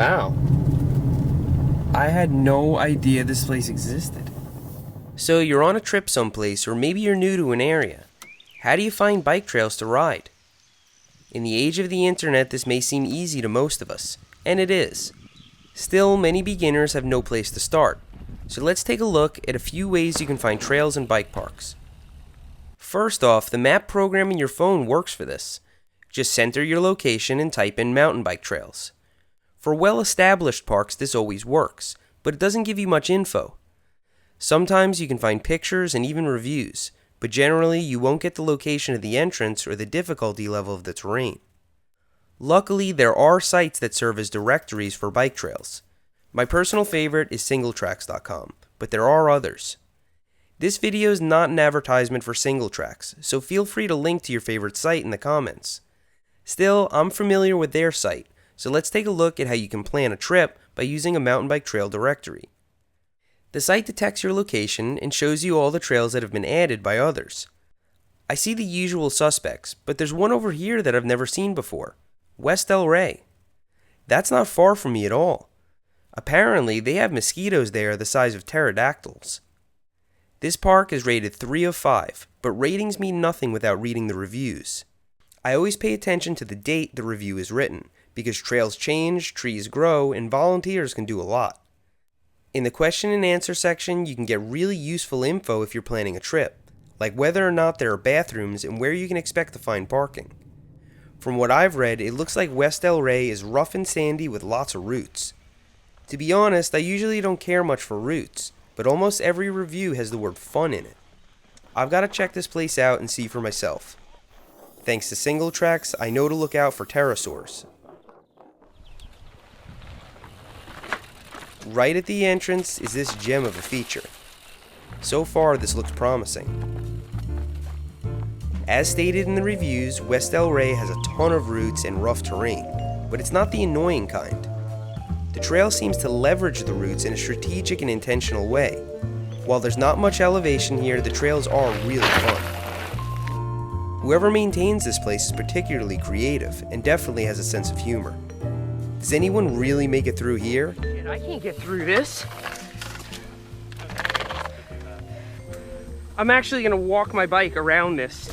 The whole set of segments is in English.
wow. I had no idea this place existed. So you're on a trip someplace, or maybe you're new to an area. How do you find bike trails to ride? In the age of the internet, this may seem easy to most of us, and it is. Still, many beginners have no place to start, so let's take a look at a few ways you can find trails and bike parks. First off, the map program in your phone works for this. Just center your location and type in mountain bike trails. For well-established parks, this always works, but it doesn't give you much info. Sometimes you can find pictures and even reviews, but generally you won't get the location of the entrance or the difficulty level of the terrain. Luckily, there are sites that serve as directories for bike trails. My personal favorite is Singletracks.com, but there are others. This video is not an advertisement for Singletracks, so feel free to link to your favorite site in the comments. Still, I'm familiar with their site, so let's take a look at how you can plan a trip by using a mountain bike trail directory. The site detects your location and shows you all the trails that have been added by others. I see the usual suspects, but there's one over here that I've never seen before, West El Rey. That's not far from me at all. Apparently, they have mosquitoes there the size of pterodactyls. This park is rated 3 of 5, but ratings mean nothing without reading the reviews. I always pay attention to the date the review is written, because trails change, trees grow, and volunteers can do a lot. In the question and answer section, you can get really useful info if you're planning a trip, like whether or not there are bathrooms and where you can expect to find parking. From what I've read, it looks like West El Rey is rough and sandy with lots of roots. To be honest, I usually don't care much for roots, but almost every review has the word fun in it. I've got to check this place out and see for myself. Thanks to Singletracks, I know to look out for pterosaurs. Right at the entrance is this gem of a feature. So far, this looks promising. As stated in the reviews, West El Rey has a ton of roots and rough terrain, but it's not the annoying kind. The trail seems to leverage the roots in a strategic and intentional way. While there's not much elevation here, the trails are really fun. Whoever maintains this place is particularly creative and definitely has a sense of humor. Does anyone really make it through here? I can't get through this. I'm actually going to walk my bike around this.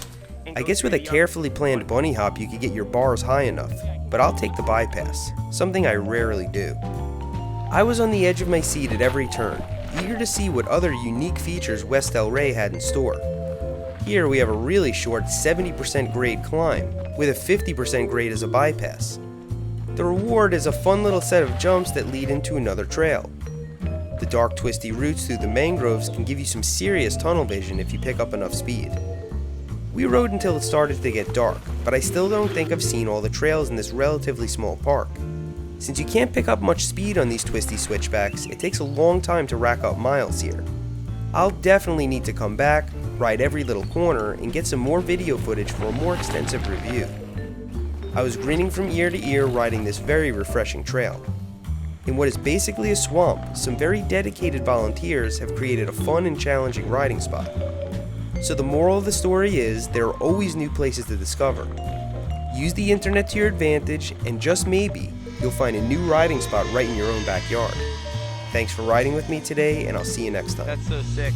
I guess with a carefully planned bunny hop you could get your bars high enough, but I'll take the bypass, something I rarely do. I was on the edge of my seat at every turn, eager to see what other unique features West El Rey had in store. Here we have a really short 70% grade climb, with a 50% grade as a bypass. The reward is a fun little set of jumps that lead into another trail. The dark twisty routes through the mangroves can give you some serious tunnel vision if you pick up enough speed. We rode until it started to get dark, but I still don't think I've seen all the trails in this relatively small park. Since you can't pick up much speed on these twisty switchbacks, it takes a long time to rack up miles here. I'll definitely need to come back, ride every little corner, and get some more video footage for a more extensive review. I was grinning from ear to ear riding this very refreshing trail. In what is basically a swamp, some very dedicated volunteers have created a fun and challenging riding spot. So the moral of the story is, there are always new places to discover. Use the internet to your advantage, and just maybe, you'll find a new riding spot right in your own backyard. Thanks for riding with me today, and I'll see you next time. That's so sick.